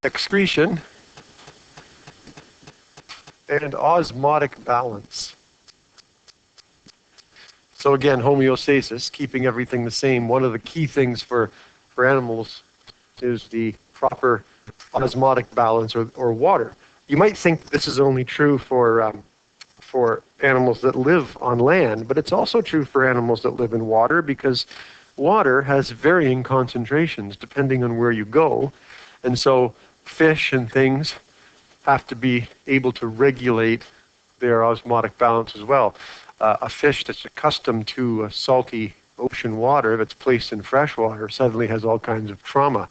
excretion, and osmotic balance. So again, homeostasis, keeping everything the same. One of the key things for animals is the proper osmotic balance or water. You might think this is only true for animals that live on land, but it's also true for animals that live in water, because water has varying concentrations depending on where you go. And so fish and things have to be able to regulate their osmotic balance as well. A fish that's accustomed to salty ocean water, if it's placed in fresh water, suddenly has all kinds of trauma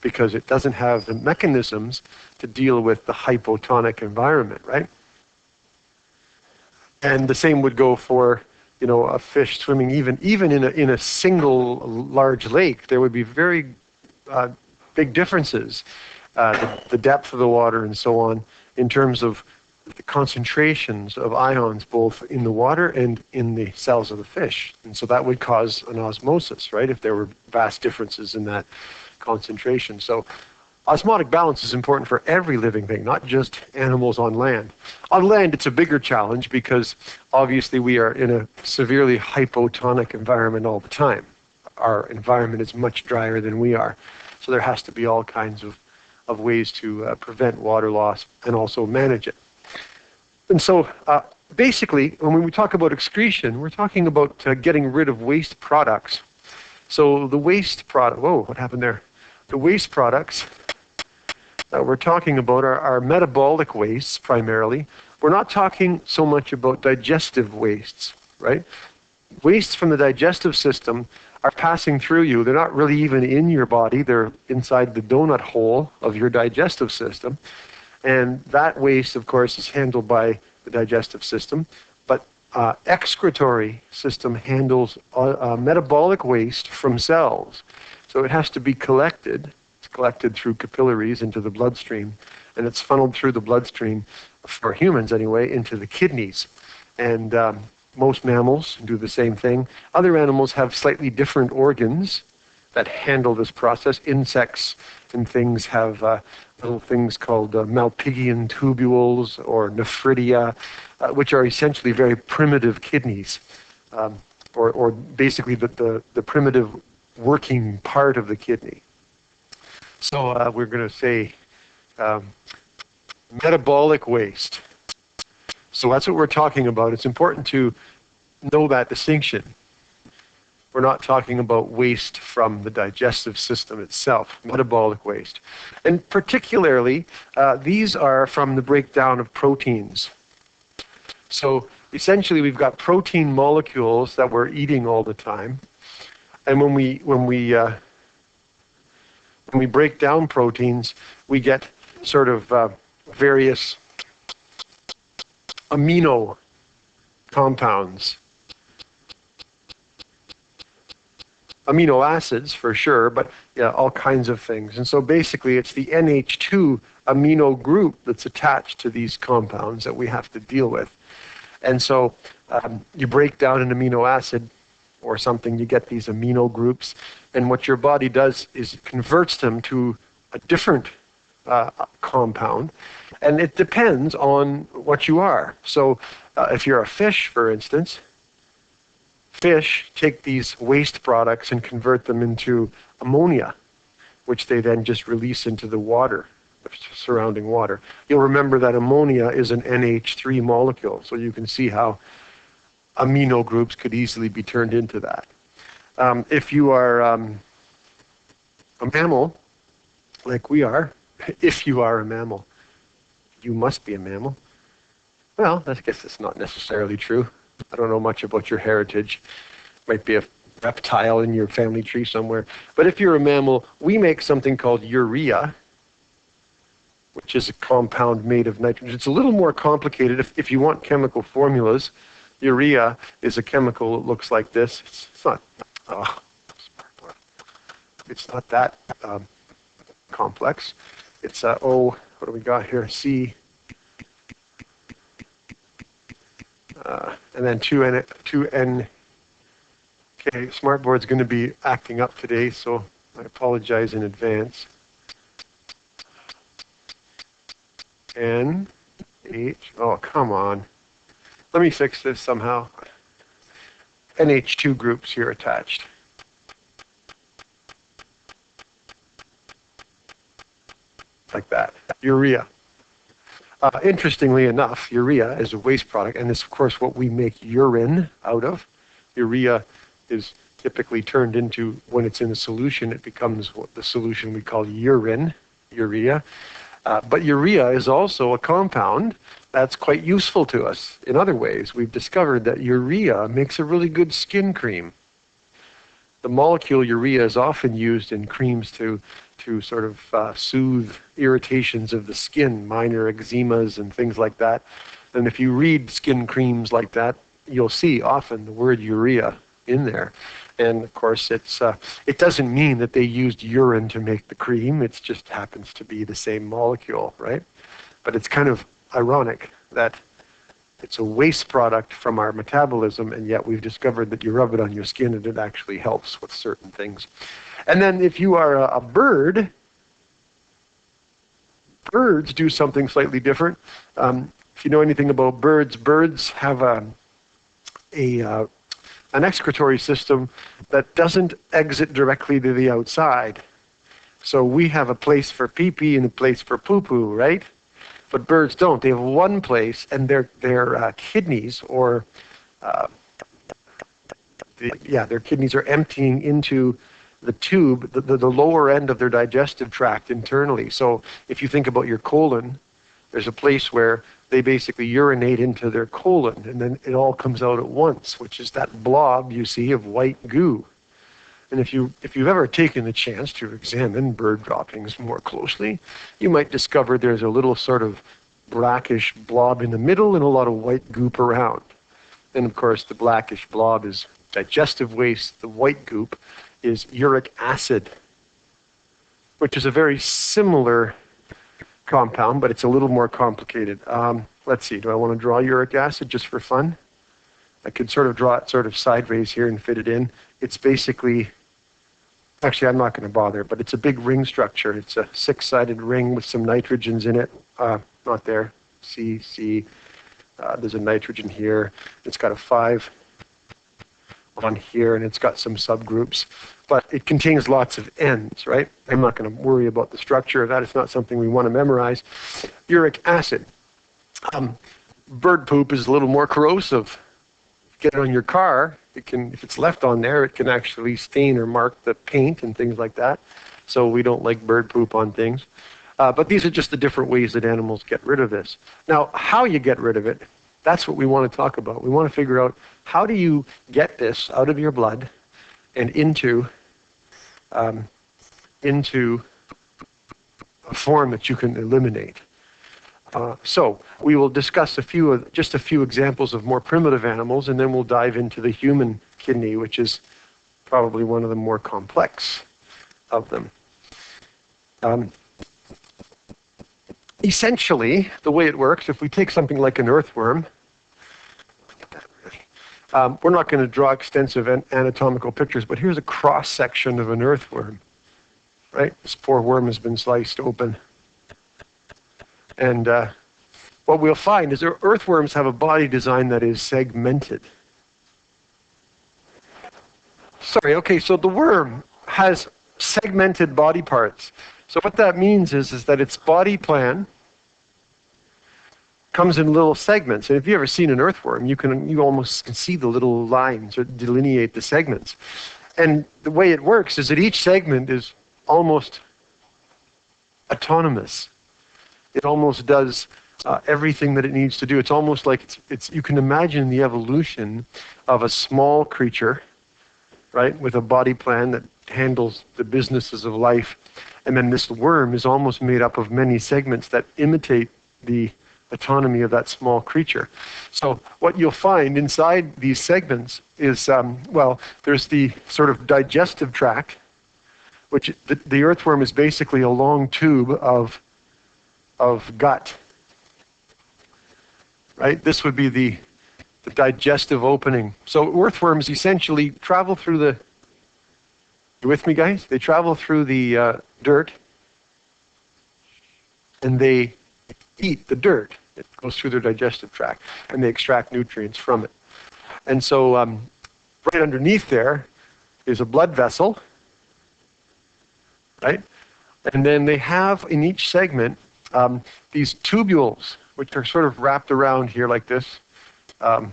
because it doesn't have the mechanisms to deal with the hypotonic environment, right? And the same would go for, a fish swimming even in a single large lake. There would be very big differences, the depth of the water and so on, in terms of the concentrations of ions both in the water and in the cells of the fish. And so that would cause an osmosis, right, if there were vast differences in that concentration. So osmotic balance is important for every living thing, not just animals on land. On land, it's a bigger challenge because obviously we are in a severely hypotonic environment all the time. Our environment is much drier than we are. So there has to be all kinds of ways to prevent water loss and also manage it. And so basically, when we talk about excretion, we're talking about getting rid of waste products. So the waste product, whoa, what happened there? The waste products that we're talking about are metabolic wastes primarily. We're not talking so much about digestive wastes, right? Wastes from the digestive system are passing through you. They're not really even in your body. They're inside the donut hole of your digestive system. And that waste, of course, is handled by the digestive system. But excretory system handles metabolic waste from cells. So it has to be collected. It's collected through capillaries into the bloodstream. And it's funneled through the bloodstream, for humans anyway, into the kidneys. And most mammals do the same thing. Other animals have slightly different organs that handle this process. Insects and things have little things called Malpighian tubules or nephridia, which are essentially very primitive kidneys, or basically the primitive working part of the kidney. So we're going to say metabolic waste. So that's what we're talking about. It's important to know that distinction. We're not talking about waste from the digestive system itself, metabolic waste. And particularly, these are from the breakdown of proteins. So essentially, we've got protein molecules that we're eating all the time. And when we break down proteins, we get sort of various amino compounds. Amino acids for sure, but yeah, all kinds of things. And so basically it's the NH2 amino group that's attached to these compounds that we have to deal with. And so you break down an amino acid or something, you get these amino groups, and what your body does is it converts them to a different compound, and it depends on what you are. So if you're a fish, for instance, fish take these waste products and convert them into ammonia, which they then just release into the water, the surrounding water. You'll remember that ammonia is an NH3 molecule, so you can see how amino groups could easily be turned into that. If you are a mammal, like we are, if you are a mammal, you must be a mammal. Well, I guess that's not necessarily true. I don't know much about your heritage. Might be a reptile in your family tree somewhere. But if you're a mammal, we make something called urea, which is a compound made of nitrogen. It's a little more complicated. If you want chemical formulas, urea is a chemical that looks like this. It's not that complex. It's what do we got here? C. And then 2N. Okay, Smartboard's going to be acting up today, so I apologize in advance. N, H, oh, come on. Let me fix this somehow. NH2 groups here attached. Like that, urea. Interestingly enough, urea is a waste product, and it's of course what we make urine out of. Urea is typically turned into, when it's in a solution, it becomes what the solution we call urine, urea. But urea is also a compound that's quite useful to us in other ways. We've discovered that urea makes a really good skin cream. The molecule urea is often used in creams to sort of soothe irritations of the skin, minor eczemas and things like that. And if you read skin creams like that, you'll see often the word urea in there. And of course, it doesn't mean that they used urine to make the cream. It just happens to be the same molecule, right? But it's kind of ironic that it's a waste product from our metabolism, and yet we've discovered that you rub it on your skin and it actually helps with certain things. And then if you are a bird, birds do something slightly different. If you know anything about birds, birds have an excretory system that doesn't exit directly to the outside. So we have a place for pee-pee and a place for poo-poo, right? But birds don't. They have one place, and their kidneys, or their kidneys are emptying into the tube, the lower end of their digestive tract internally. So if you think about your colon, there's a place where they basically urinate into their colon, and then it all comes out at once, which is that blob you see of white goo. And if you've ever taken the chance to examine bird droppings more closely, you might discover there's a little sort of blackish blob in the middle and a lot of white goop around. And of course, the blackish blob is digestive waste. The white goop is uric acid, which is a very similar compound, but it's a little more complicated. Let's see, do I want to draw uric acid just for fun? I could sort of draw it sort of sideways here and fit it in. It's basically, actually I'm not going to bother, but it's a big ring structure. It's a 6-sided ring with some nitrogens in it. Not there, C, there's a nitrogen here. It's got a 5 on here, and it's got some subgroups. But it contains lots of ends, right? I'm not going to worry about the structure of that. It's not something we want to memorize. Uric acid. Bird poop is a little more corrosive. Get it on your car, it can, if it's left on there, it can actually stain or mark the paint and things like that. So we don't like bird poop on things. But these are just the different ways that animals get rid of this. Now, how you get rid of it, that's what we want to talk about. We want to figure out, how do you get this out of your blood and into a form that you can eliminate. So we will discuss just a few examples of more primitive animals, and then we'll dive into the human kidney, which is probably one of the more complex of them. Essentially, the way it works, if we take something like an earthworm, we're not going to draw extensive anatomical pictures, but here's a cross-section of an earthworm, right? This poor worm has been sliced open. And what we'll find is that earthworms have a body design that is segmented. So the worm has segmented body parts. So what that means is that its body plan comes in little segments. And if you've ever seen an earthworm, you almost can see the little lines that delineate the segments. And the way it works is that each segment is almost autonomous. It almost does everything that it needs to do. It's almost like you can imagine the evolution of a small creature, right, with a body plan that handles the businesses of life. And then this worm is almost made up of many segments that imitate the autonomy of that small creature. So what you'll find inside these segments is, there's the sort of digestive tract, which the earthworm is basically a long tube of gut, right? This would be the digestive opening. So earthworms essentially travel through you with me, guys? They travel through the dirt, and they eat the dirt. It goes through their digestive tract, and they extract nutrients from it. And so right underneath there is a blood vessel, right? And then they have in each segment these tubules, which are sort of wrapped around here like this. And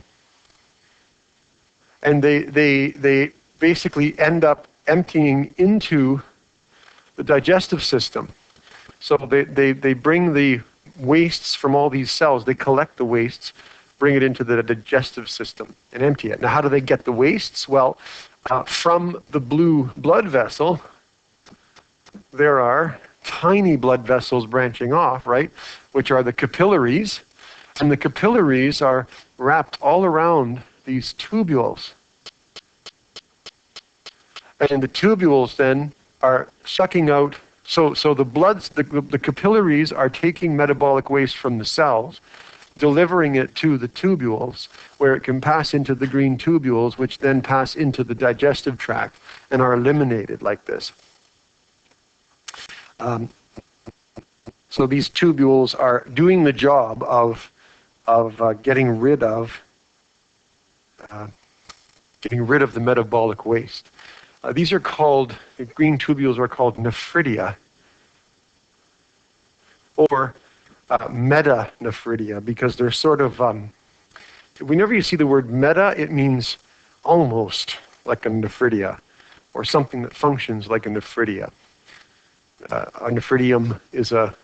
they basically end up emptying into the digestive system. So they bring the wastes from all these cells, they collect the wastes, bring it into the digestive system and empty it. Now, how do they get the wastes? Well, from the blue blood vessel, there are tiny blood vessels branching off, right, which are the capillaries. And the capillaries are wrapped all around these tubules. And the tubules then are sucking out, so the capillaries are taking metabolic waste from the cells, delivering it to the tubules, where it can pass into the green tubules, which then pass into the digestive tract and are eliminated like this. So these tubules are doing the job of getting rid of the metabolic waste. These are called, the green tubules are called nephridia, or metanephridia, because they're sort of, whenever you see the word meta, it means almost like a nephridia, or something that functions like a nephridia. A nephridium is a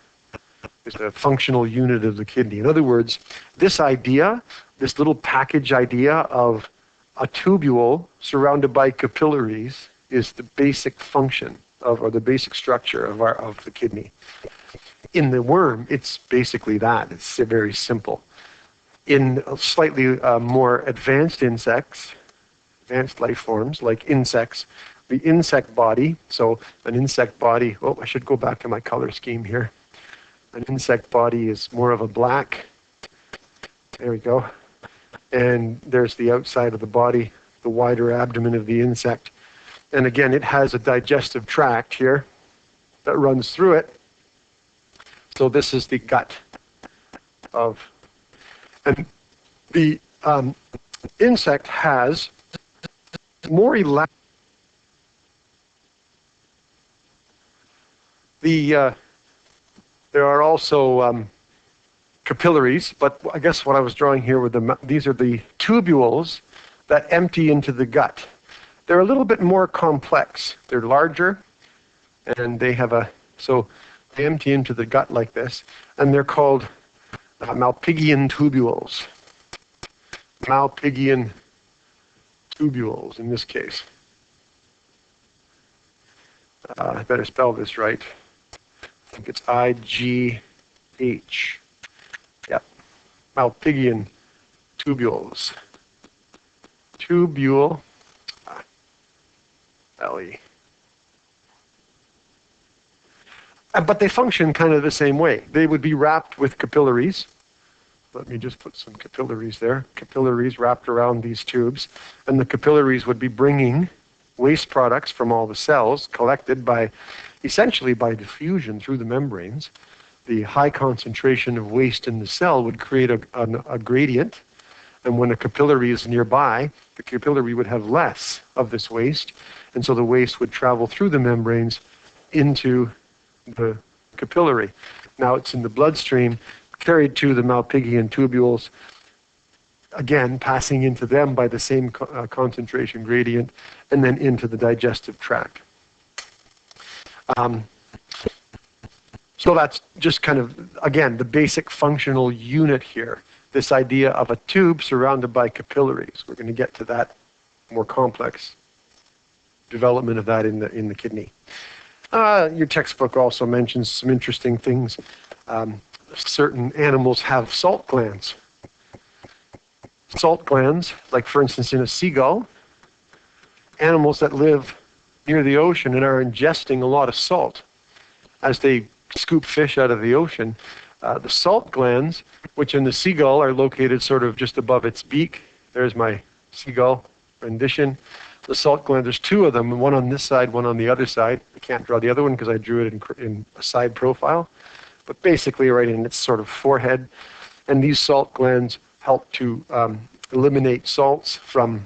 functional unit of the kidney. In other words, this idea, this little package idea of a tubule surrounded by capillaries is the basic function of, or the basic structure of the kidney. In the worm, it's basically that. It's very simple. In slightly more advanced insects, advanced life forms like insects, the insect body, so an insect body, oh, I should go back to my color scheme here. An insect body is more of a black. There we go. And there's the outside of the body, the wider abdomen of the insect. And again, it has a digestive tract here that runs through it. So this is the gut of, and the insect has more elaborate, there are also capillaries, but I guess what I was drawing here with these are the tubules that empty into the gut. They're a little bit more complex. They're larger, and they have so they empty into the gut like this, and they're called Malpighian tubules. Malpighian tubules in this case. I better spell this right. I think it's I-G-H. Yep. Malpighian tubules. Tubule. L-E. But they function kind of the same way. They would be wrapped with capillaries. Let me just put some capillaries there. Capillaries wrapped around these tubes. And the capillaries would be bringing waste products from all the cells collected essentially by diffusion through the membranes. The high concentration of waste in the cell would create a gradient. And when a capillary is nearby, the capillary would have less of this waste. And so the waste would travel through the membranes into the capillary. Now it's in the bloodstream, carried to the Malpighian tubules, again passing into them by the same concentration gradient, and then into the digestive tract. So that's just kind of, again, the basic functional unit here, this idea of a tube surrounded by capillaries. We're going to get to that more complex development of that in the kidney. Your textbook also mentions some interesting things. Certain animals have salt glands. Salt glands, like for instance in a seagull, animals that live near the ocean and are ingesting a lot of salt as they scoop fish out of the ocean. The salt glands, which in the seagull are located sort of just above its beak. There's my seagull rendition. The salt gland, there's two of them, one on this side, one on the other side. I can't draw the other one because I drew it in a side profile. but basically right in its sort of forehead. And these salt glands help to eliminate salts from,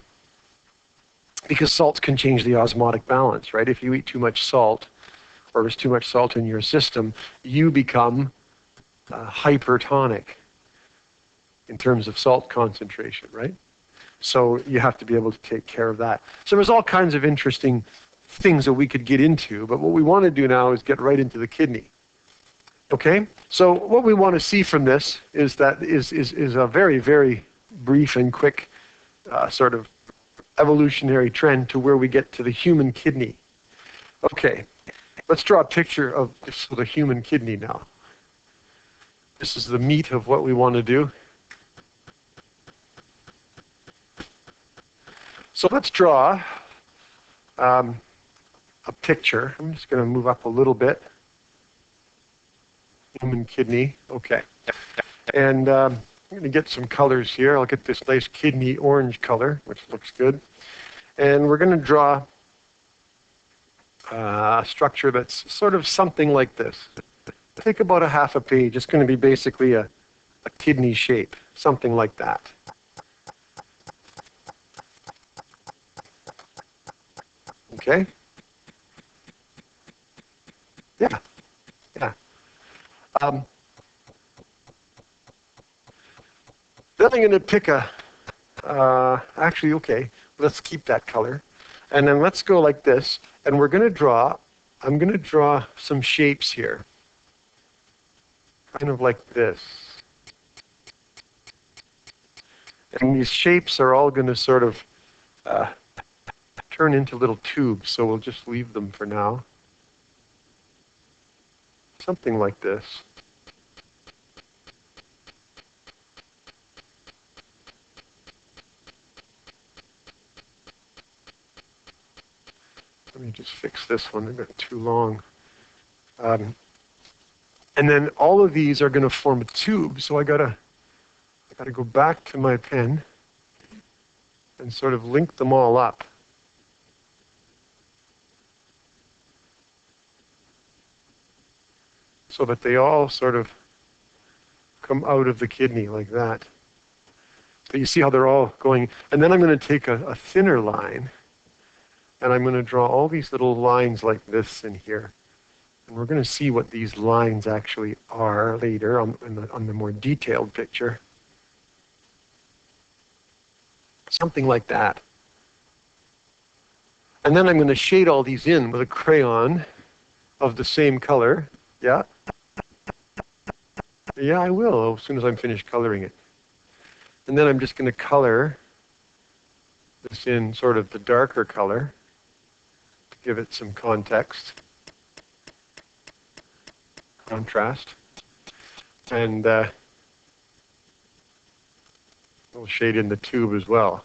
because salts can change the osmotic balance, right? If you eat too much salt, or there's too much salt in your system, you become hypertonic in terms of salt concentration, right? So you have to be able to take care of that. So there's all kinds of interesting things that we could get into, but what we want to do now is get right into the kidney. Okay? So what we want to see from this is that is a very, very brief and quick sort of evolutionary trend to where we get to the human kidney. Okay, let's draw a picture of the human kidney now. This is the meat of what we want to do. So let's draw a picture. I'm just going to move up a little bit. Human kidney. Okay. And I'm going to get some colors here. I'll get this nice kidney orange color, which looks good. And we're going to draw a structure that's sort of something like this. Take about a half a page. It's going to be basically a kidney shape, something like that. Okay? Yeah. Yeah. Then I'm going to pick actually, okay, let's keep that color. And then let's go like this. And we're going to draw, I'm going to draw some shapes here. Kind of like this. And these shapes are all going to sort of turn into little tubes, so we'll just leave them for now. Something like this. Let me just fix this one, they've got too long. And then all of these are going to form a tube, so I gotta go back to my pen and sort of link them all up. So that they all sort of come out of the kidney like that. So you see how they're all going. And then I'm going to take a thinner line, and I'm going to draw all these little lines like this in here. And we're going to see what these lines actually are later on the more detailed picture. Something like that. And then I'm going to shade all these in with a crayon of the same color. Yeah? Yeah, I will, as soon as I'm finished coloring it. And then I'm just going to color this in sort of the darker color to give it some context, contrast. And we'll shade in the tube as well.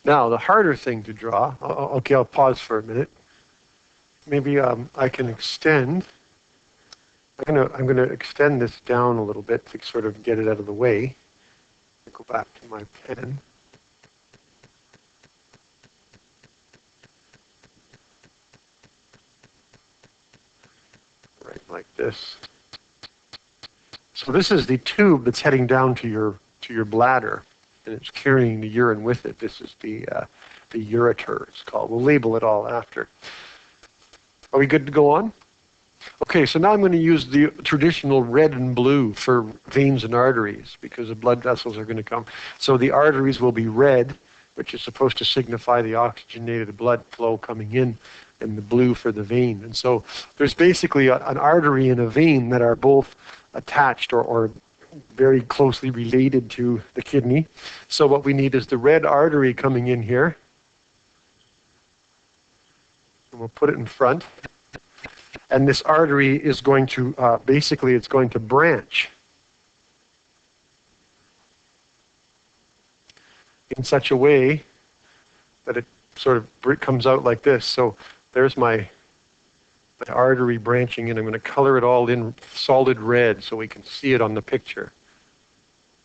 Now, the harder thing to draw, okay, I'll pause for a minute. Maybe I can extend. I'm gonna extend this down a little bit to sort of get it out of the way. I'll go back to my pen. Right, like this. So this is the tube that's heading down to your bladder, and it's carrying the urine with it. This is the ureter, it's called. We'll label it all after. Are we good to go on? Okay, so now I'm going to use the traditional red and blue for veins and arteries because the blood vessels are going to come. So the arteries will be red, which is supposed to signify the oxygenated blood flow coming in, and the blue for the vein. And so there's basically an artery and a vein that are both attached or very closely related to the kidney. So what we need is the red artery coming in here. And we'll put it in front. And this artery is going to, basically it's going to branch in such a way that it sort of comes out like this. So there's my artery branching in. I'm going to color it all in solid red so we can see it on the picture.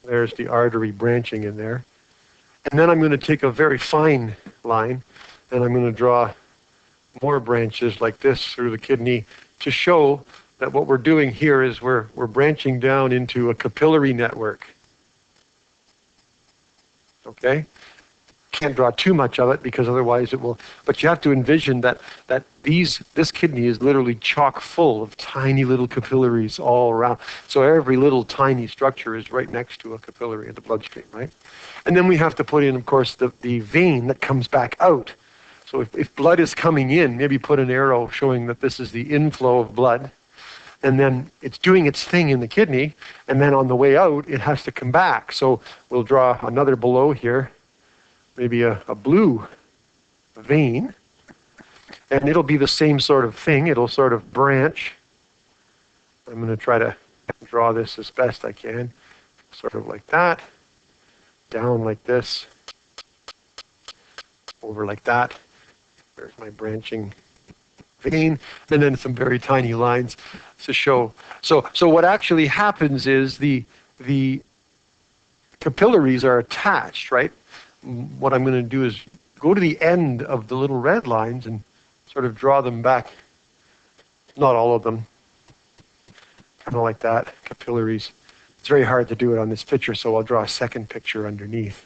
There's the artery branching in there. And then I'm going to take a very fine line, and I'm going to draw more branches like this through the kidney to show that what we're doing here is we're branching down into a capillary network. Okay? Can't draw too much of it because otherwise it will, but you have to envision that this kidney is literally chock full of tiny little capillaries all around. So every little tiny structure is right next to a capillary in the bloodstream, right? And then we have to put in, of course, the vein that comes back out. So if blood is coming in, maybe put an arrow showing that this is the inflow of blood, and then it's doing its thing in the kidney, and then on the way out, it has to come back. So we'll draw another below here, maybe a blue vein, and it'll be the same sort of thing. It'll sort of branch. I'm going to try to draw this as best I can, sort of like that, down like this, over like that. There's my branching vein, and then some very tiny lines to show. So what actually happens is the capillaries are attached, right? What I'm going to do is go to the end of the little red lines and sort of draw them back. Not all of them. Kind of like that, capillaries. It's very hard to do it on this picture, so I'll draw a second picture underneath.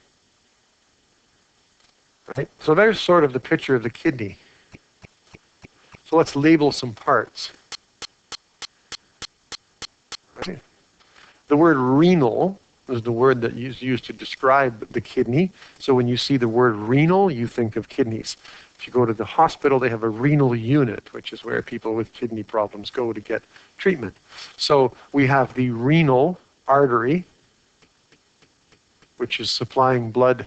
Right? So there's sort of the picture of the kidney. So let's label some parts. Right? The word renal is the word that is used to describe the kidney. So when you see the word renal, you think of kidneys. If you go to the hospital, they have a renal unit, which is where people with kidney problems go to get treatment. So we have the renal artery, which is supplying blood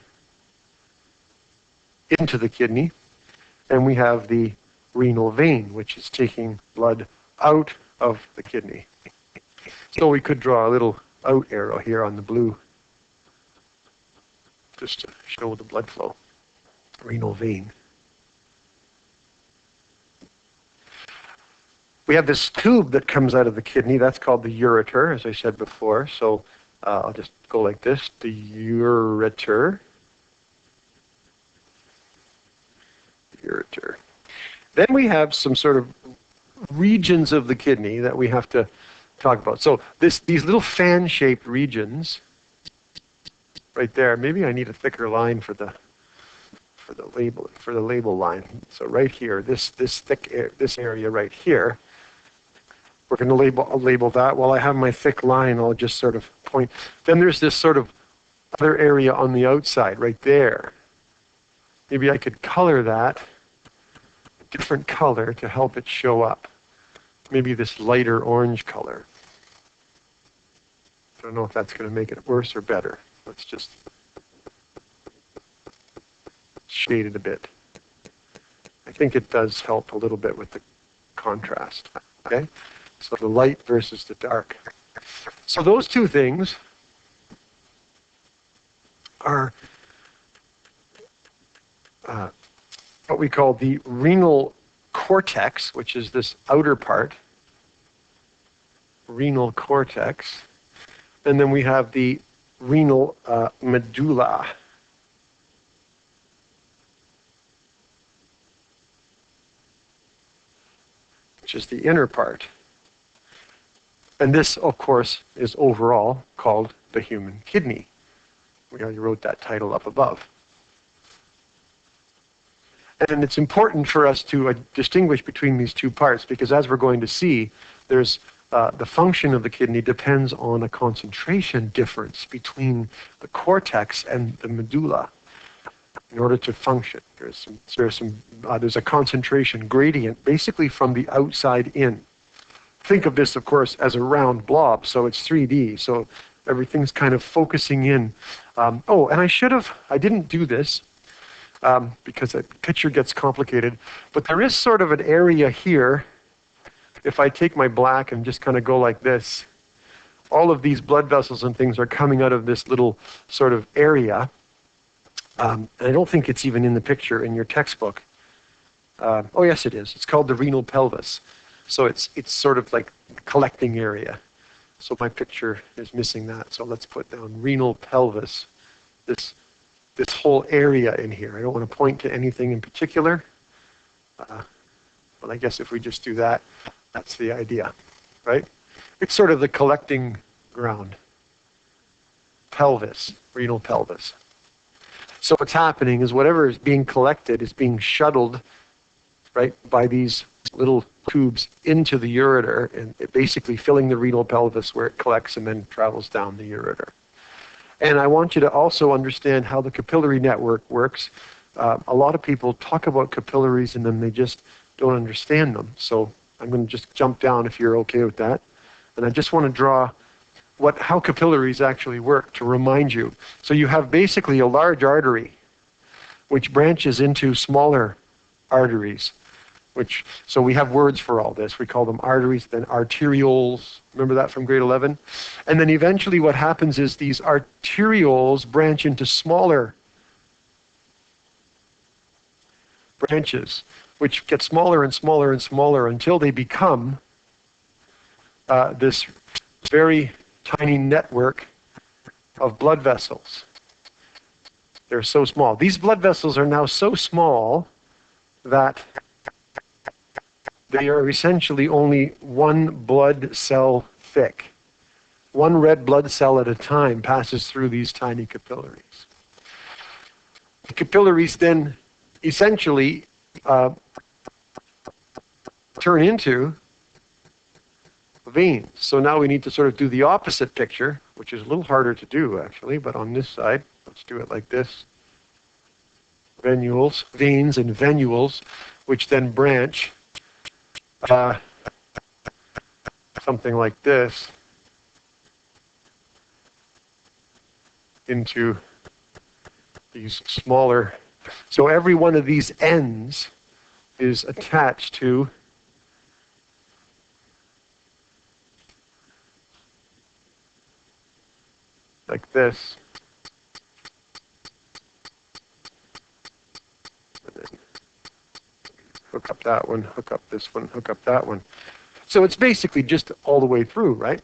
into the kidney, and we have the renal vein, which is taking blood out of the kidney. So we could draw a little out arrow here on the blue, just to show the blood flow. Renal vein. We have this tube that comes out of the kidney. That's called the ureter, as I said before. So I'll just go like this, the ureter. Ureter. Then we have some sort of regions of the kidney that we have to talk about. So these little fan-shaped regions right there. Maybe I need a thicker line for the label line. So right here, this area right here, we're going to label that. While I have my thick line, I'll just sort of point. Then there's this sort of other area on the outside right there. Maybe I could color that a different color to help it show up. Maybe this lighter orange color. I don't know if that's going to make it worse or better. Let's just shade it a bit. I think it does help a little bit with the contrast. Okay? So the light versus the dark. So those two things are what we call the renal cortex, which is this outer part. Renal cortex. And then we have the renal medulla. Which is the inner part. And this, of course, is overall called the human kidney. We already wrote that title up above. And it's important for us to distinguish between these two parts, because as we're going to see, there's the function of the kidney depends on a concentration difference between the cortex and the medulla in order to function. There's a concentration gradient basically from the outside in. Think of this, of course, as a round blob, so it's 3D, so everything's kind of focusing in. And I didn't do this because the picture gets complicated, but there is sort of an area here. If I take my black and just kind of go like this, all of these blood vessels and things are coming out of this little sort of area. And I don't think it's even in the picture in your textbook. Oh, yes, it is. It's called the renal pelvis. So it's sort of like collecting area. So my picture is missing that. So let's put down renal pelvis, this this whole area in here. I don't want to point to anything in particular, but I guess if we just do that, that's the idea, right? It's sort of the collecting ground. Pelvis, renal pelvis. So what's happening is whatever is being collected is being shuttled, right, by these little tubes into the ureter, and it basically filling the renal pelvis where it collects and then travels down the ureter. And I want you to also understand how the capillary network works. A lot of people talk about capillaries and then they just don't understand them. So I'm going to just jump down if you're okay with that. And I just want to draw how capillaries actually work to remind you. So you have basically a large artery which branches into smaller arteries. So we have words for all this. We call them arteries, then arterioles. Remember that from grade 11? And then eventually what happens is these arterioles branch into smaller branches, which get smaller and smaller and smaller until they become this very tiny network of blood vessels. They're so small. These blood vessels are now so small that they are essentially only one blood cell thick. One red blood cell at a time passes through these tiny capillaries. The capillaries then essentially turn into veins. So now we need to sort of do the opposite picture, which is a little harder to do actually, but on this side, let's do it like this. Venules, veins and venules, which then branch something like this into these smaller. So every one of these ends is attached to like this. And then hook up that one, hook up this one, hook up that one. So it's basically just all the way through, right?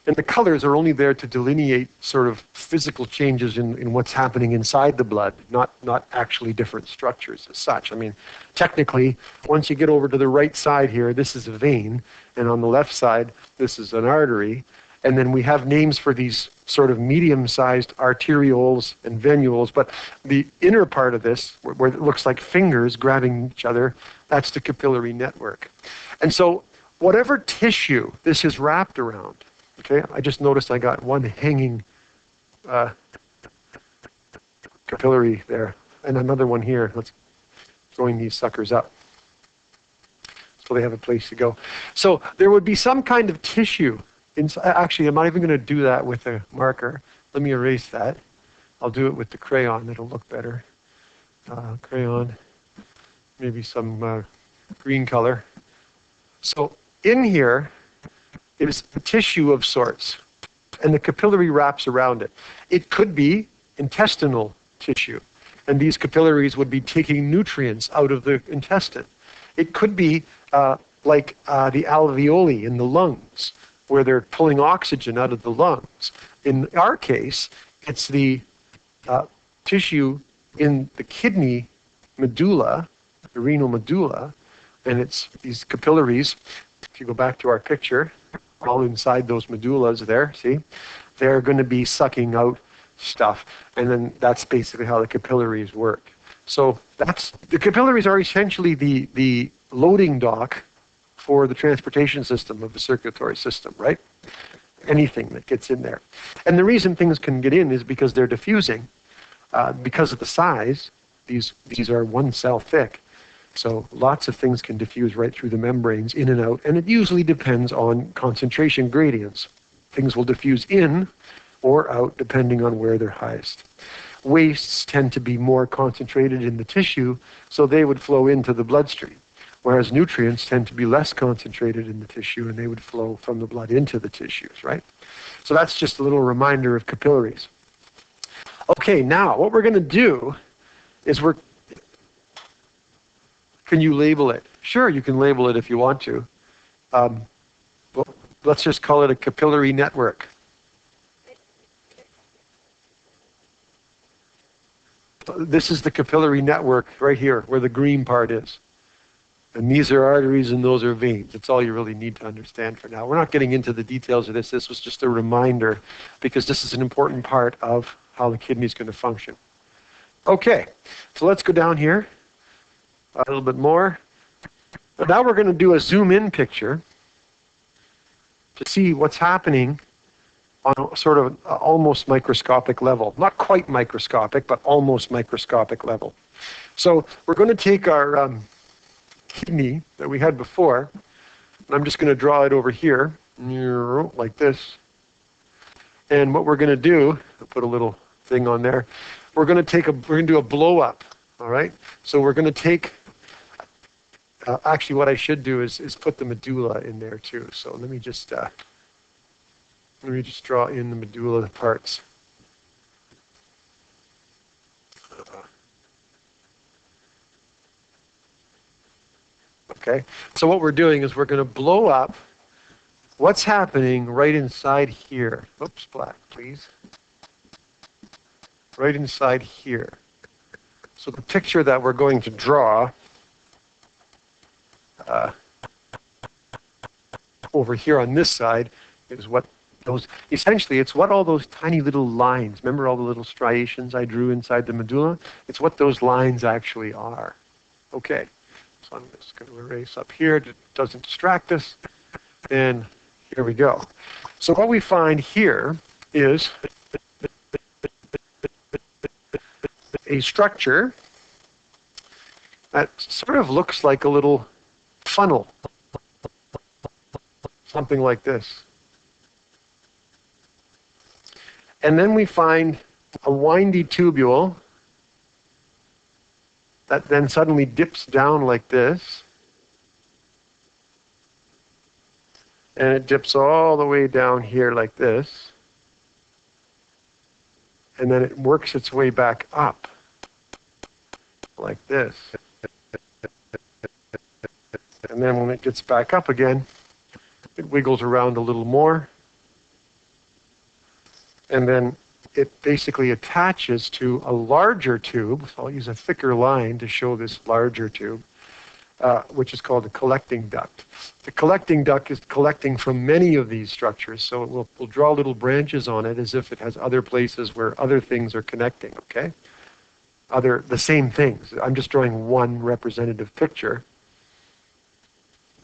And the colors are only there to delineate sort of physical changes in what's happening inside the blood, not actually different structures as such. I mean, technically, once you get over to the right side here, this is a vein, and on the left side, this is an artery. And then we have names for these sort of medium-sized arterioles and venules, but the inner part of this, where it looks like fingers grabbing each other, that's the capillary network. And so whatever tissue this is wrapped around, okay, I just noticed I got one hanging capillary there, and another one here. Let's join these suckers up so they have a place to go. So there would be some kind of tissue. Actually, I'm not even going to do that with a marker. Let me erase that. I'll do it with the crayon. It'll look better. Crayon, maybe some green color. So in here is a tissue of sorts, and the capillary wraps around it. It could be intestinal tissue, and these capillaries would be taking nutrients out of the intestine. It could be like the alveoli in the lungs, where they're pulling oxygen out of the lungs. In our case, it's the tissue in the kidney medulla, the renal medulla, and it's these capillaries. If you go back to our picture, all inside those medullas there, see? They're going to be sucking out stuff, and then that's basically how the capillaries work. So the capillaries are essentially the loading dock for the transportation system of the circulatory system, right? Anything that gets in there. And the reason things can get in is because they're diffusing. Because of the size, these are one cell thick. So lots of things can diffuse right through the membranes, in and out, and it usually depends on concentration gradients. Things will diffuse in or out depending on where they're highest. Wastes tend to be more concentrated in the tissue, so they would flow into the bloodstream. Whereas nutrients tend to be less concentrated in the tissue, and they would flow from the blood into the tissues, right? So that's just a little reminder of capillaries. Okay, now what we're going to do is can you label it? Sure, you can label it if you want to. Well, let's just call it a capillary network. this is the capillary network right here, where the green part is. And these are arteries and those are veins. That's all you really need to understand for now. We're not getting into the details of this. This was just a reminder because this is an important part of how the kidney is going to function. Okay, so let's go down here a little bit more. Now we're going to do a zoom in picture to see what's happening on a sort of almost microscopic level. Not quite microscopic, but almost microscopic level. So we're going to take our kidney that we had before, and I'm just going to draw it over here, like this. And what we're going to do, I'll put a little thing on there, we're going to do a blow up, all right? So we're going to take, actually what I should do is put the medulla in there too. So let me just draw in the medulla parts. Okay, so what we're doing is we're going to blow up what's happening right inside here. Oops, black, please. Right inside here. So the picture that we're going to draw over here on this side is what those, essentially it's what all those tiny little lines, remember all the little striations I drew inside the medulla? It's what those lines actually are. Okay, so I'm just going to erase up here, it doesn't distract us, and here we go. So what we find here is a structure that sort of looks like a little funnel, something like this. And then we find a windy tubule that then suddenly dips down like this. And it dips all the way down here like this. And then it works its way back up like this. And then when it gets back up again, it wiggles around a little more. And then it basically attaches to a larger tube. So I'll use a thicker line to show this larger tube, which is called a collecting duct. The collecting duct is collecting from many of these structures, so we'll draw little branches on it as if it has other places where other things are connecting, okay? The same things. I'm just drawing one representative picture.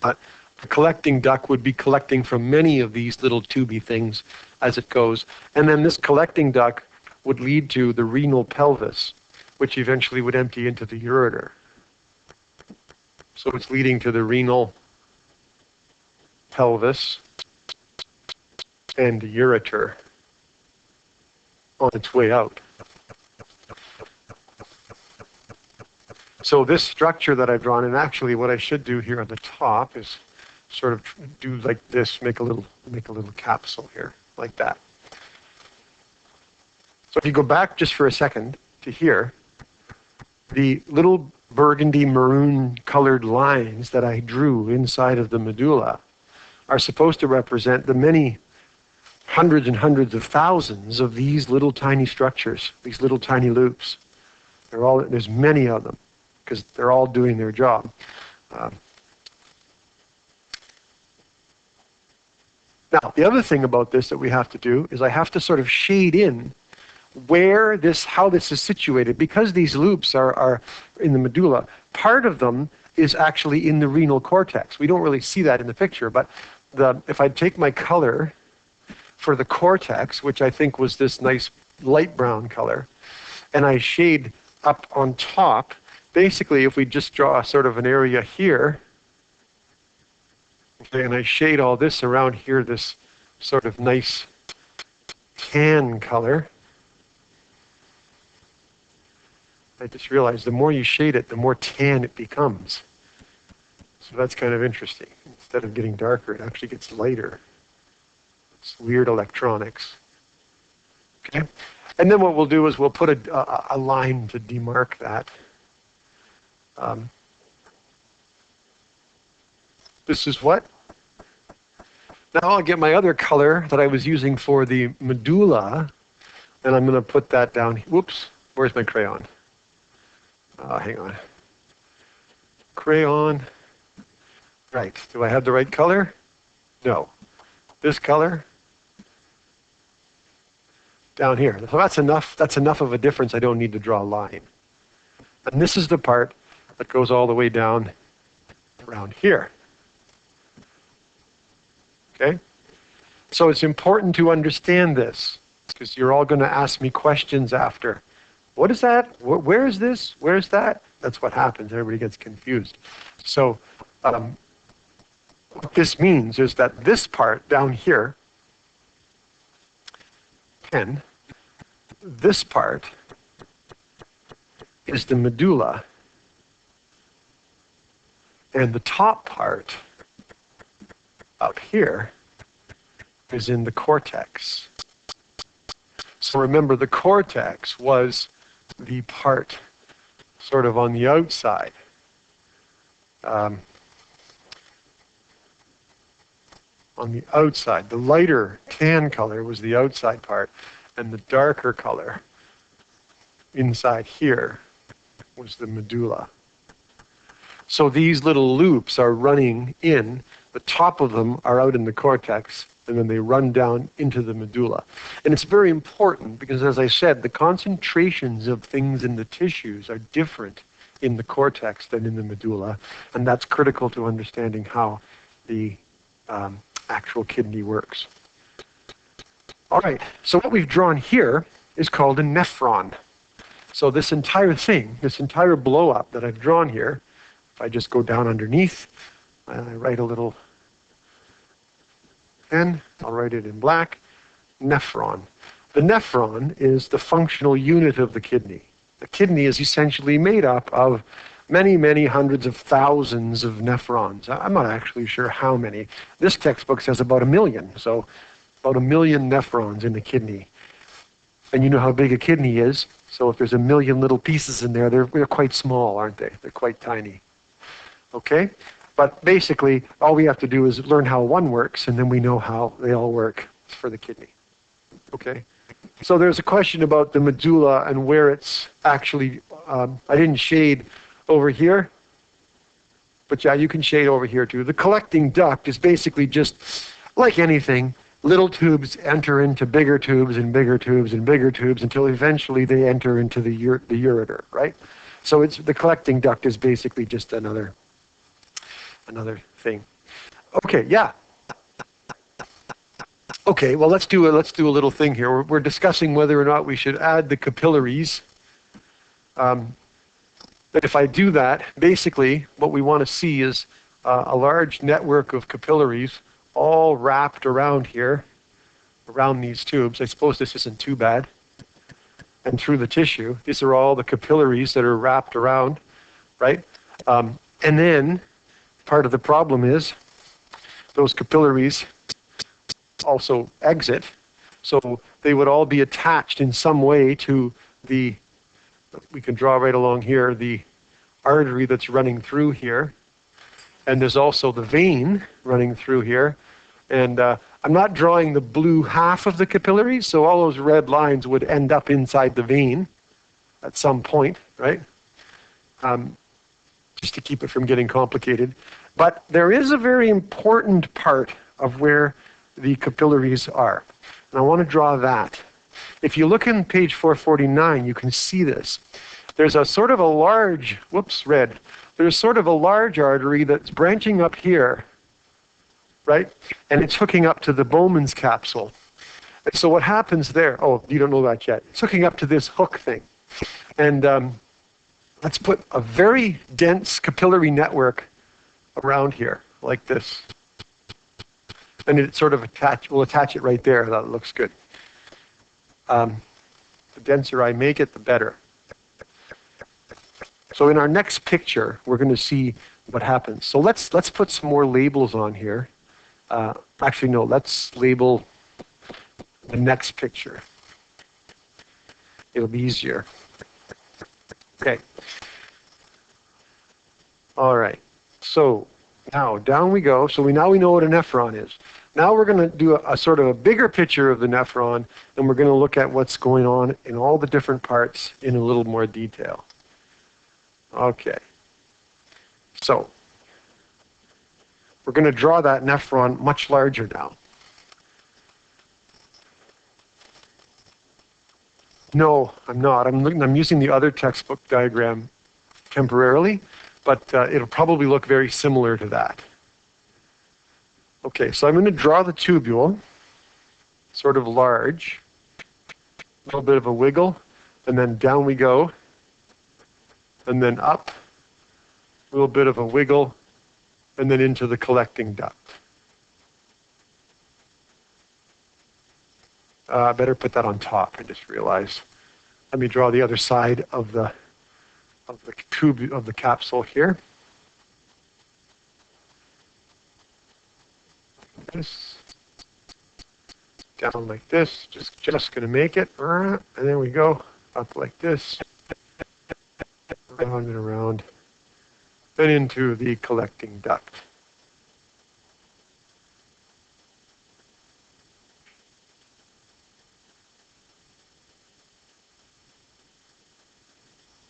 But the collecting duct would be collecting from many of these little tubey things as it goes. And then this collecting duct would lead to the renal pelvis, which eventually would empty into the ureter. So it's leading to the renal pelvis and the ureter on its way out. So this structure that I've drawn, and actually what I should do here on the top is sort of do like this, make a little capsule here, like that. So if you go back just for a second to here, the little burgundy maroon colored lines that I drew inside of the medulla are supposed to represent the many hundreds and hundreds of thousands of these little tiny structures, these little tiny loops. There's many of them because they're all doing their job. Now, the other thing about this that we have to do is I have to sort of shade in how this is situated. Because these loops are in the medulla, part of them is actually in the renal cortex. We don't really see that in the picture, but if I take my color for the cortex, which I think was this nice light brown color, and I shade up on top, basically if we just draw sort of an area here, okay, and I shade all this around here, this sort of nice tan color. I just realized the more you shade it, the more tan it becomes. So that's kind of interesting. Instead of getting darker, it actually gets lighter. It's weird electronics. Okay? And then what we'll do is we'll put a line to demark that. This is what? Now I'll get my other color that I was using for the medulla, and I'm going to put that down. Whoops, where's my crayon? Hang on. Crayon. Right. Do I have the right color? No. This color? Down here. So that's enough. That's enough of a difference. I don't need to draw a line. And this is the part that goes all the way down around here. Okay? So it's important to understand this, because you're all going to ask me questions after. What is that? Where is this? Where is that? That's what happens. Everybody gets confused. So what this means is that this part down here, this part is the medulla, and the top part up here is in the cortex. So remember, the cortex was the part sort of on the outside. On the outside, the lighter tan color was the outside part, and the darker color inside here was the medulla. So these little loops are running in, the top of them are out in the cortex, and then they run down into the medulla. And it's very important because, as I said, the concentrations of things in the tissues are different in the cortex than in the medulla, and that's critical to understanding how the actual kidney works. All right, so what we've drawn here is called a nephron. So this entire thing, this entire blow-up that I've drawn here, if I just go down underneath, and I write a little N, I'll write it in black, nephron. The nephron is the functional unit of the kidney. The kidney is essentially made up of many, many hundreds of thousands of nephrons. I'm not actually sure how many. This textbook says about 1 million, so about 1 million nephrons in the kidney. And you know how big a kidney is, so if there's 1 million little pieces in there, they're quite small, aren't they? They're quite tiny. Okay? But basically, all we have to do is learn how one works, and then we know how they all work for the kidney. Okay? So there's a question about the medulla and where it's actually, I didn't shade over here, but yeah, you can shade over here too. The collecting duct is basically just like anything. Little tubes enter into bigger tubes and bigger tubes and bigger tubes until eventually they enter into the ureter, right? So it's the collecting duct is basically just another thing. Okay, yeah. Okay, well let's do a little thing here. We're discussing whether or not we should add the capillaries. But if I do that, basically what we want to see is a large network of capillaries all wrapped around here, around these tubes. I suppose this isn't too bad. And through the tissue. These are all the capillaries that are wrapped around, right? And then part of the problem is those capillaries also exit. So they would all be attached in some way to the, we can draw right along here, the artery that's running through here. And there's also the vein running through here. And I'm not drawing the blue half of the capillaries, so all those red lines would end up inside the vein at some point, right? Just to keep it from getting complicated. But there is a very important part of where the capillaries are. And I want to draw that. If you look in page 449, you can see this. There's a sort of a large, red. There's sort of a large artery that's branching up here, right? And it's hooking up to the Bowman's capsule. And so what happens there, oh, you don't know that yet. It's hooking up to this hook thing. And let's put a very dense capillary network around here, like this. And it sort of we'll attach it right there. That looks good. The denser I make it, the better. So in our next picture, we're going to see what happens. So let's put some more labels on here. Actually, no, let's label the next picture. It'll be easier. Okay. All right. So now down we go. So now we know what a nephron is. Now we're going to do a sort of a bigger picture of the nephron, and we're going to look at what's going on in all the different parts in a little more detail. Okay. So we're going to draw that nephron much larger now. No, I'm not. I'm using the other textbook diagram temporarily, but it'll probably look very similar to that. Okay, so I'm going to draw the tubule, sort of large, a little bit of a wiggle, and then down we go, and then up, a little bit of a wiggle, and then into the collecting duct. I better put that on top, I just realized. Let me draw the other side of the tube of the capsule here. This down like this, just gonna make it, and there we go, up like this, around and around, and into the collecting duct.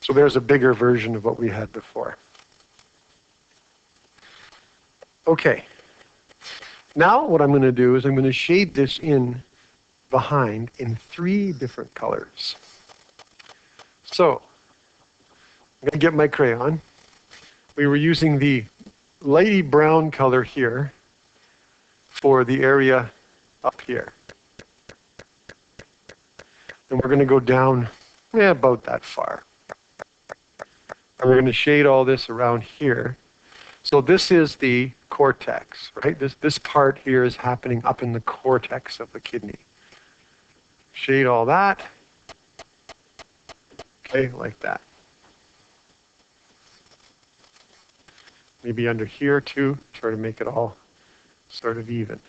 So there's a bigger version of what we had before. Okay. Now what I'm going to do is I'm going to shade this in behind in 3 different colors. So I'm going to get my crayon. We were using the lighty brown color here for the area up here. And we're going to go down about that far. And we're going to shade all this around here. So this is the cortex, right? This part here is happening up in the cortex of the kidney. Shade all that. Okay, like that. Maybe under here too, try to make it all sort of even.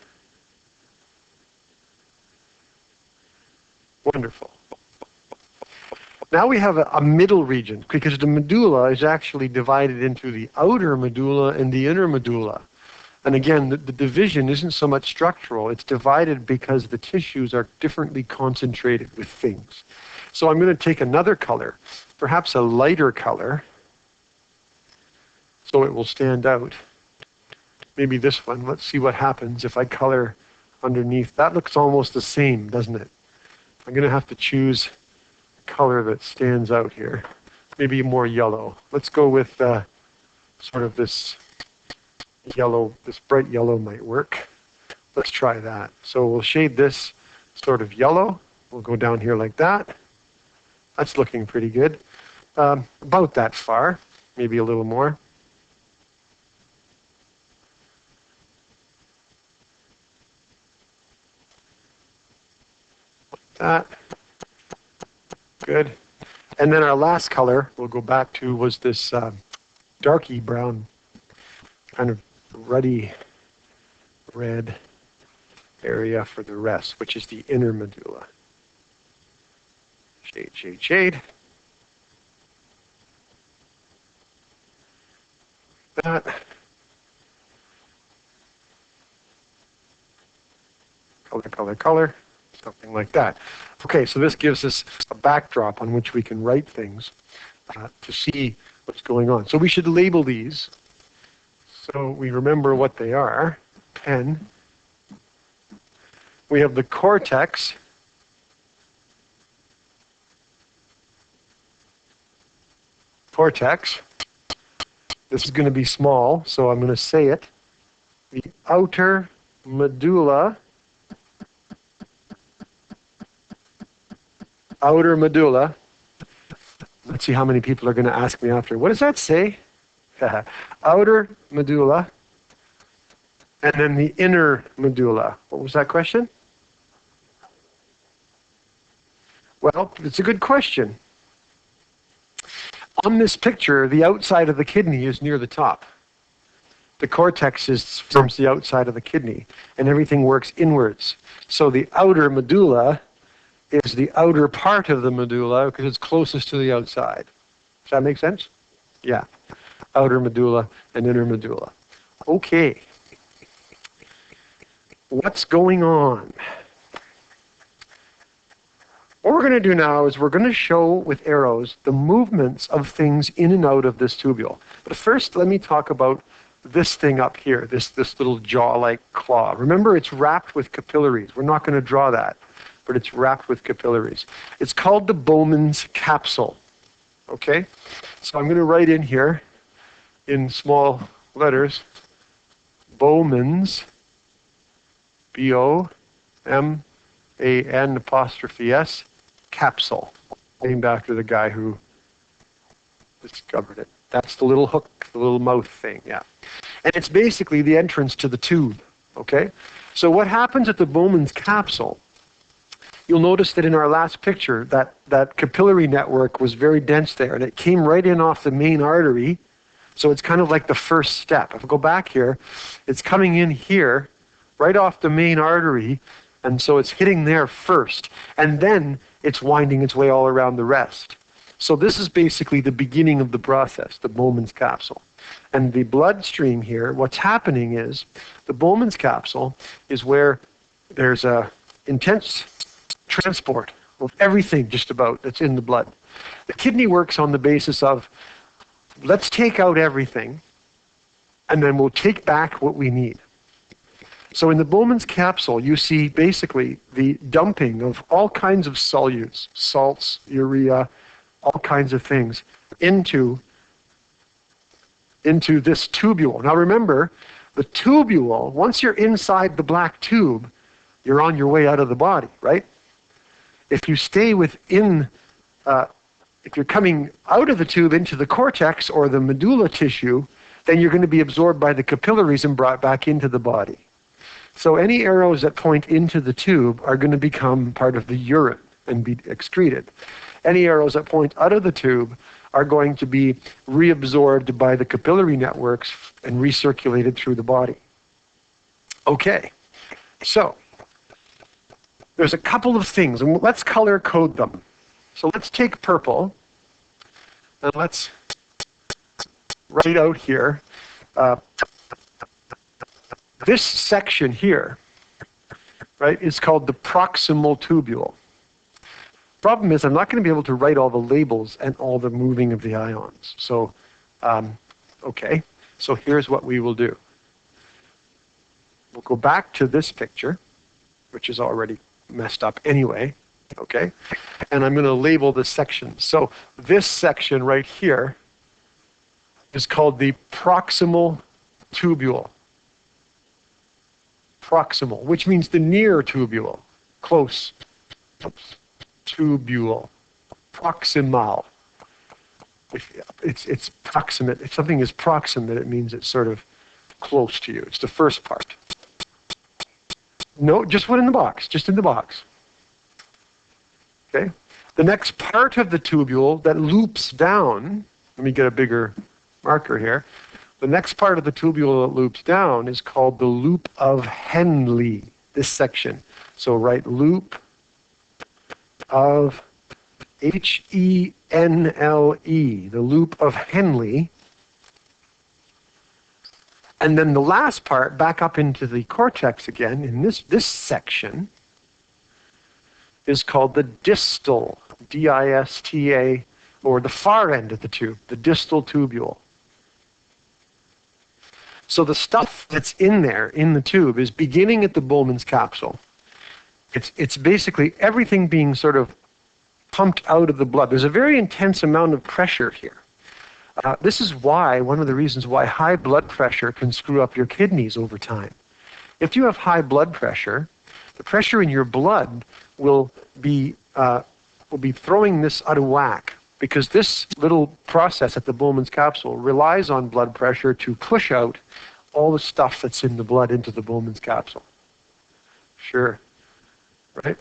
Wonderful. Now we have a middle region, because the medulla is actually divided into the outer medulla and the inner medulla. And again, the division isn't so much structural. It's divided because the tissues are differently concentrated with things. So I'm going to take another color, perhaps a lighter color, so it will stand out. Maybe this one. Let's see what happens if I color underneath. That looks almost the same, doesn't it? I'm going to have to choose color that stands out here, maybe more yellow. Let's go with sort of this yellow, this bright yellow might work. Let's try that. So we'll shade this sort of yellow. We'll go down here like that. That's looking pretty good. About that far, maybe a little more. Like that. Good. And then our last color we'll go back to was this darky brown, kind of ruddy red area for the rest, which is the inner medulla. Shade, shade, shade. That. Color, color, color. Something like that. Okay, so this gives us a backdrop on which we can write things to see what's going on. So we should label these so we remember what they are. Pen. We have the cortex. Cortex. This is going to be small, so I'm going to say it. The outer medulla. Outer medulla. Let's see how many people are going to ask me after. What does that say? Outer medulla. And then the inner medulla. What was that question? Well, it's a good question. On this picture, the outside of the kidney is near the top. The cortex forms the outside of the kidney, and everything works inwards. So the outer medulla is the outer part of the medulla because it's closest to the outside. Does that make sense? Yeah. Outer medulla and inner medulla. Okay. What's going on? What we're going to do now is we're going to show with arrows the movements of things in and out of this tubule. But first, let me talk about this thing up here, this little jaw-like claw. Remember, it's wrapped with capillaries. We're not going to draw that, but it's wrapped with capillaries. It's called the Bowman's capsule. Okay? So I'm going to write in here in small letters, Bowman's, B-O-M-A-N'-S, capsule, named after the guy who discovered it. That's the little hook, the little mouth thing, yeah. And it's basically the entrance to the tube, okay? So what happens at the Bowman's capsule, you'll notice that in our last picture, that capillary network was very dense there, and it came right in off the main artery, so it's kind of like the first step. If I go back here, it's coming in here, right off the main artery, and so it's hitting there first, and then it's winding its way all around the rest. So this is basically the beginning of the process, the Bowman's capsule. And the bloodstream here, what's happening is the Bowman's capsule is where there's a intense transport of everything just about that's in the blood. The kidney works on the basis of, let's take out everything, and then we'll take back what we need. So in the Bowman's capsule, you see basically the dumping of all kinds of solutes, salts, urea, all kinds of things into this tubule. Now remember, the tubule, once you're inside the black tube, you're on your way out of the body, right? If you stay within, if you're coming out of the tube into the cortex or the medulla tissue, then you're going to be absorbed by the capillaries and brought back into the body. So any arrows that point into the tube are going to become part of the urine and be excreted. Any arrows that point out of the tube are going to be reabsorbed by the capillary networks and recirculated through the body. Okay, so there's a couple of things, and let's color code them. So let's take purple, and let's write out here, this section here, right, is called the proximal tubule. Problem is, I'm not going to be able to write all the labels and all the moving of the ions. So, okay, so here's what we will do. We'll go back to this picture, which is already messed up anyway, okay? And I'm going to label this section. So this section right here is called the proximal tubule. Proximal, which means the near tubule, close tubule, proximal. It's proximate. If something is proximate, it means it's sort of close to you. It's the first part. No, just one in the box, just in the box. Okay? The next part of the tubule that loops down, let me get a bigger marker here. The next part of the tubule that loops down is called the loop of Henle, this section. So write loop of Henle, the loop of Henle. And then the last part, back up into the cortex again, in this section, is called the distal, D-I-S-T-A, or the far end of the tube, the distal tubule. So the stuff that's in there, in the tube, is beginning at the Bowman's capsule. It's basically everything being sort of pumped out of the blood. There's a very intense amount of pressure here. This is why, one of the reasons why high blood pressure can screw up your kidneys over time. If you have high blood pressure, the pressure in your blood will be throwing this out of whack, because this little process at the Bowman's capsule relies on blood pressure to push out all the stuff that's in the blood into the Bowman's capsule. Sure, right?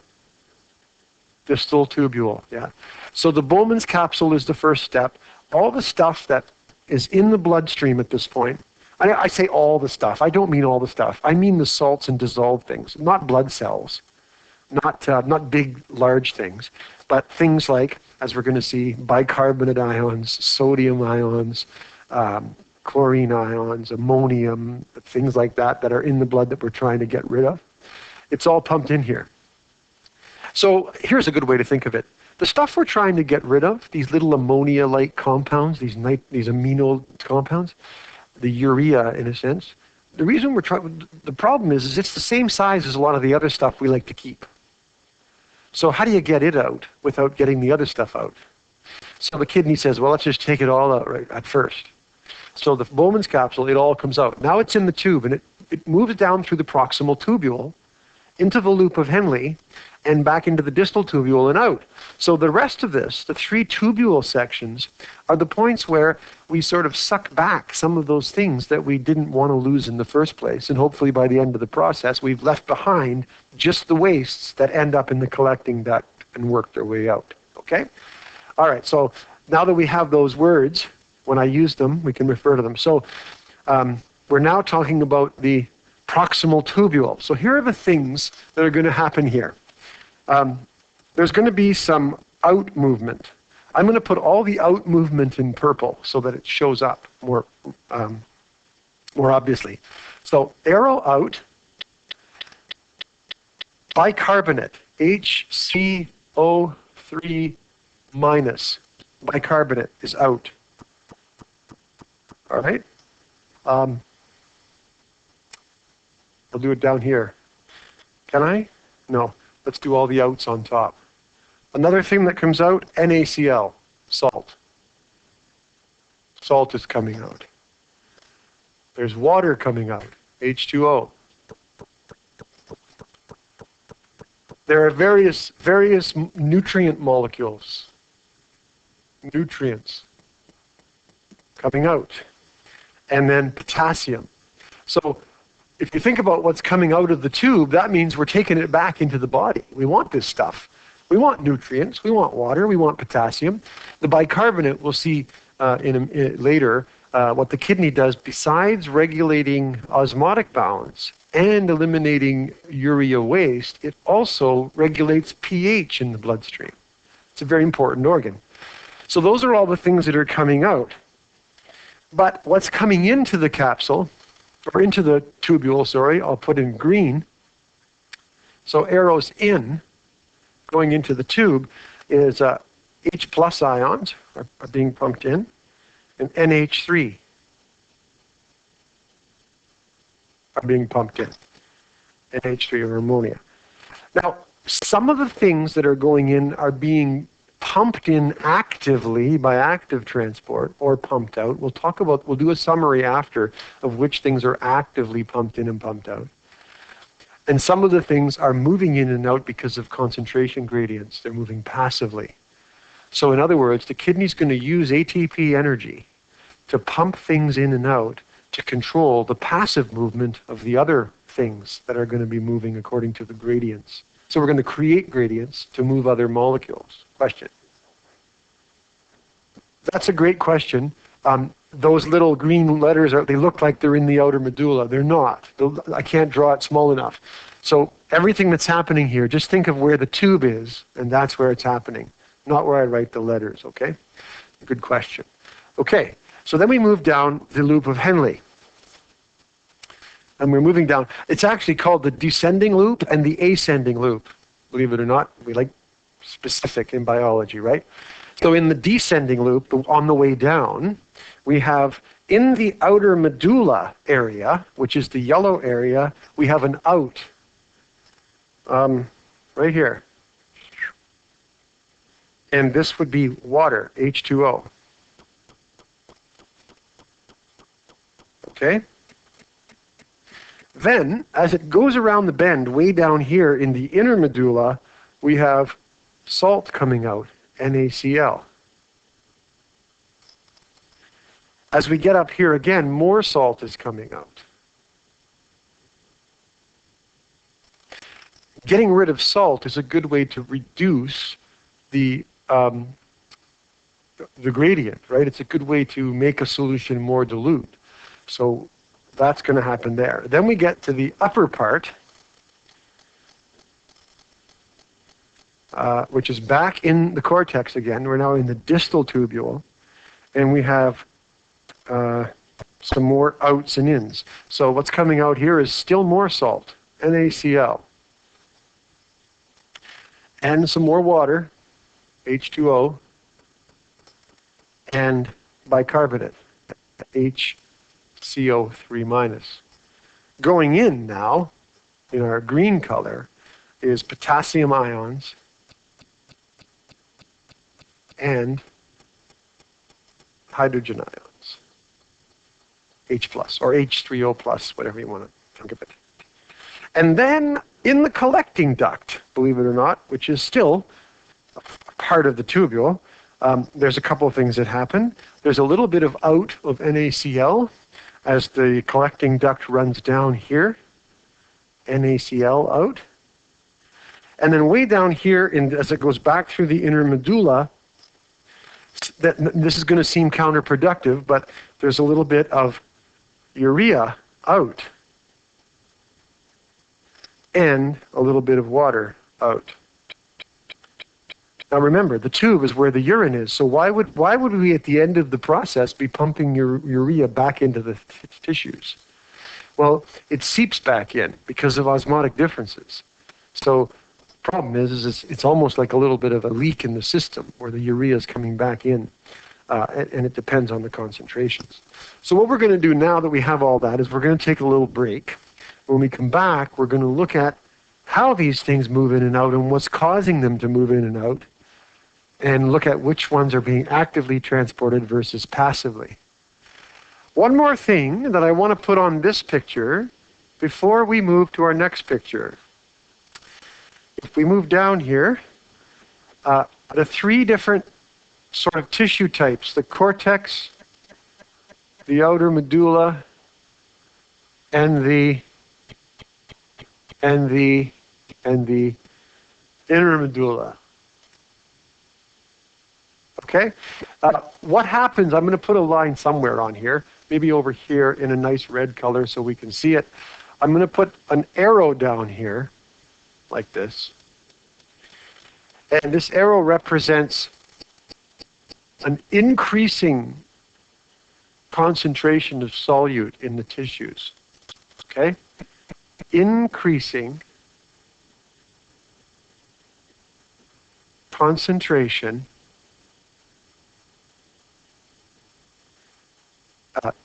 Distal tubule, yeah. So the Bowman's capsule is the first step. All the stuff that is in the bloodstream at this point, I say all the stuff, I don't mean all the stuff. I mean the salts and dissolved things, not blood cells, not big, large things, but things like, as we're going to see, bicarbonate ions, sodium ions, chlorine ions, ammonium, things like that that are in the blood that we're trying to get rid of. It's all pumped in here. So here's a good way to think of it. The stuff we're trying to get rid of, these little ammonia-like compounds, these amino compounds, the urea in a sense, the reason we're trying, the problem is it's the same size as a lot of the other stuff we like to keep. So how do you get it out without getting the other stuff out? So the kidney says, well, let's just take it all out right at first. So the Bowman's capsule, it all comes out. Now it's in the tube, and it moves down through the proximal tubule into the loop of Henle and back into the distal tubule and out. So the rest of this, the 3 tubule sections, are the points where we sort of suck back some of those things that we didn't want to lose in the first place. And hopefully by the end of the process, we've left behind just the wastes that end up in the collecting duct and work their way out. Okay? All right, so now that we have those words, when I use them, we can refer to them. So we're now talking about the proximal tubule. So here are the things that are going to happen here. There's going to be some out movement. I'm going to put all the out movement in purple so that it shows up more obviously. So arrow out, bicarbonate, HCO3 minus, bicarbonate is out. All right? I'll do it down here. Can I? No. Let's do all the outs on top. Another thing that comes out, NaCl, salt. Salt is coming out. There's water coming out, H2O. There are various nutrient molecules, nutrients coming out. And then potassium. So if you think about what's coming out of the tube, that means we're taking it back into the body. We want this stuff. We want nutrients, we want water, we want potassium. The bicarbonate, we'll see later, what the kidney does besides regulating osmotic balance and eliminating urea waste, it also regulates pH in the bloodstream. It's a very important organ. So those are all the things that are coming out. But what's coming into the capsule, or into the tubule, sorry, I'll put in green. So arrows in, going into the tube, is H plus ions are being pumped in, and NH3 are being pumped in, NH3 or ammonia. Now, some of the things that are going in are being pumped in actively by active transport or pumped out. We'll do a summary after of which things are actively pumped in and pumped out. And some of the things are moving in and out because of concentration gradients. They're moving passively. So in other words, the kidney's going to use ATP energy to pump things in and out to control the passive movement of the other things that are going to be moving according to the gradients. So we're going to create gradients to move other molecules. Question? That's a great question. Those little green letters, they look like they're in the outer medulla. They're not. I can't draw it small enough. So everything that's happening here, just think of where the tube is, and that's where it's happening, not where I write the letters, okay? Good question. Okay, so then we move down the loop of Henle. And we're moving down. It's actually called the descending loop and the ascending loop. Believe it or not, we like specific in biology, right? So in the descending loop, on the way down, we have in the outer medulla area, which is the yellow area, we have an out. Right here. And this would be water, H2O. Okay? Then, as it goes around the bend, way down here in the inner medulla, we have salt coming out, NaCl. As we get up here again, more salt is coming out. Getting rid of salt is a good way to reduce the gradient, right? It's a good way to make a solution more dilute. So that's going to happen there. Then we get to the upper part, which is back in the cortex again. We're now in the distal tubule, and we have some more outs and ins. So what's coming out here is still more salt, NaCl. and some more water, H2O, and bicarbonate, HCO3 minus. Going in now, in our green color, is potassium ions and hydrogen ions, H plus, or H3O plus, whatever you want to think of it. And then in the collecting duct, believe it or not, which is still part of the tubule, there's a couple of things that happen. There's a little bit of out of NaCl as the collecting duct runs down here, NaCl out. And then way down here, as it goes back through the inner medulla, this is going to seem counterproductive, but there's a little bit of urea out and a little bit of water out. Now remember, the tube is where the urine is, so why would we at the end of the process be pumping urea back into the tissues? Well, it seeps back in because of osmotic differences. So the problem is it's almost like a little bit of a leak in the system where the urea is coming back in, and it depends on the concentrations. So what we're going to do now that we have all that is we're going to take a little break. When we come back, we're going to look at how these things move in and out and what's causing them to move in and out, and look at which ones are being actively transported versus passively. One more thing that I want to put on this picture before we move to our next picture. If we move down here, the three different sort of tissue types, the cortex, the outer medulla, and the inner medulla. Okay? What happens, I'm going to put a line somewhere on here, maybe over here in a nice red color so we can see it. I'm going to put an arrow down here, like this. And this arrow represents an increasing concentration of solute in the tissues. Okay? Increasing concentration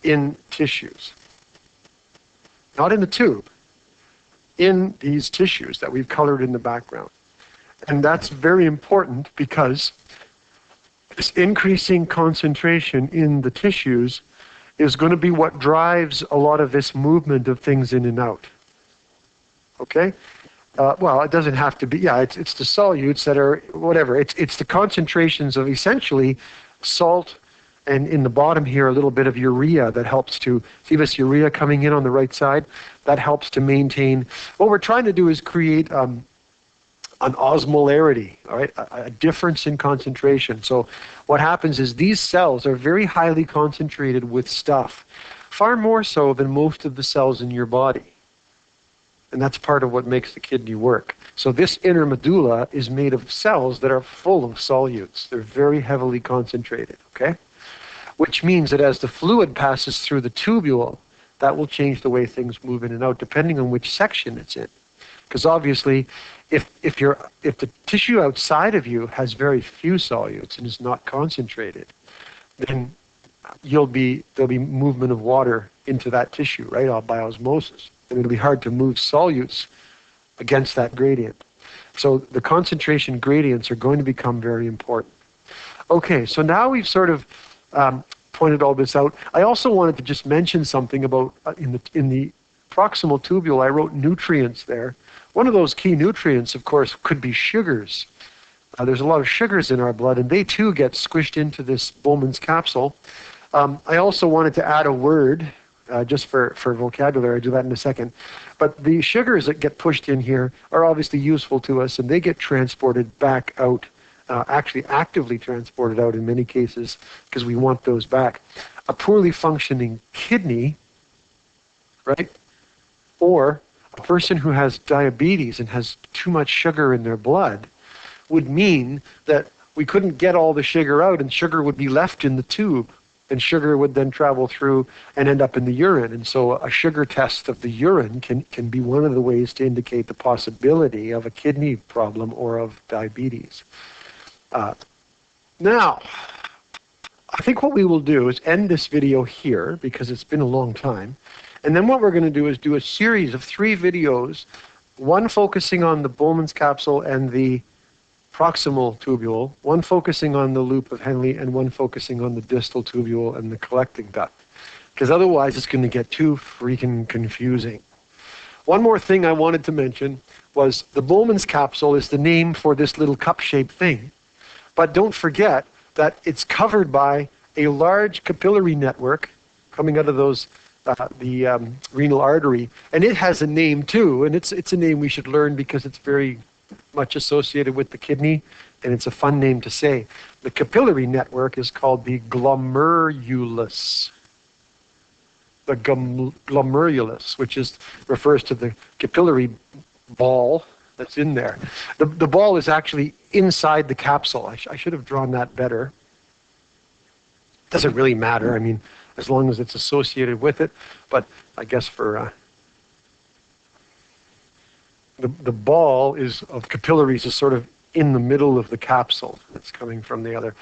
in tissues. Not in the tube, in these tissues that we've colored in the background. And that's very important because this increasing concentration in the tissues is going to be what drives a lot of this movement of things in and out. Okay? Well, it doesn't have to be, yeah, it's the solutes that are, whatever, it's the concentrations of essentially salt, and in the bottom here, a little bit of urea that helps to, see this urea coming in on the right side? That helps to maintain, what we're trying to do is create an osmolarity, all right, a difference in concentration. So what happens is these cells are very highly concentrated with stuff, far more so than most of the cells in your body. And that's part of what makes the kidney work. So this inner medulla is made of cells that are full of solutes. They're very heavily concentrated, okay? Which means that as the fluid passes through the tubule, that will change the way things move in and out, depending on which section it's in. Because obviously, if the tissue outside of you has very few solutes and is not concentrated, then there'll be movement of water into that tissue, right, by osmosis. And it'll be hard to move solutes against that gradient. So the concentration gradients are going to become very important. Okay, so now we've sort of pointed all this out. I also wanted to just mention something about in the proximal tubule. I wrote nutrients there. One of those key nutrients, of course, could be sugars. There's a lot of sugars in our blood, and they too get squished into this Bowman's capsule. I also wanted to add a word just for vocabulary. I'll do that in a second. But the sugars that get pushed in here are obviously useful to us, and they get transported back out, actually actively transported out in many cases, because we want those back. A poorly functioning kidney, right, or a person who has diabetes and has too much sugar in their blood would mean that we couldn't get all the sugar out, and sugar would be left in the tube, and sugar would then travel through and end up in the urine. And so a sugar test of the urine can be one of the ways to indicate the possibility of a kidney problem or of diabetes. Now, I think what we will do is end this video here because it's been a long time. And then what we're going to do is do a series of 3 videos, one focusing on the Bowman's capsule and the proximal tubule, one focusing on the loop of Henle, and one focusing on the distal tubule and the collecting duct. Because otherwise it's going to get too freaking confusing. One more thing I wanted to mention was the Bowman's capsule is the name for this little cup-shaped thing. But don't forget that it's covered by a large capillary network coming out of those the renal artery, and it has a name too, and it's a name we should learn because it's very much associated with the kidney, and it's a fun name to say. The capillary network is called the glomerulus. The glomerulus, which refers to the capillary ball that's in there. The ball is actually inside the capsule. I should have drawn that better. Doesn't really matter, I mean, as long as it's associated with it, but I guess for the ball of capillaries is sort of in the middle of the capsule. It's coming from the other.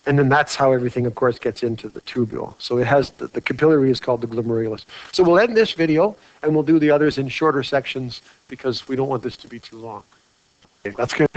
And then that's how everything, of course, gets into the tubule. So it has, the capillary is called the glomerulus. So we'll end this video, and we'll do the others in shorter sections because we don't want this to be too long. Okay, that's good.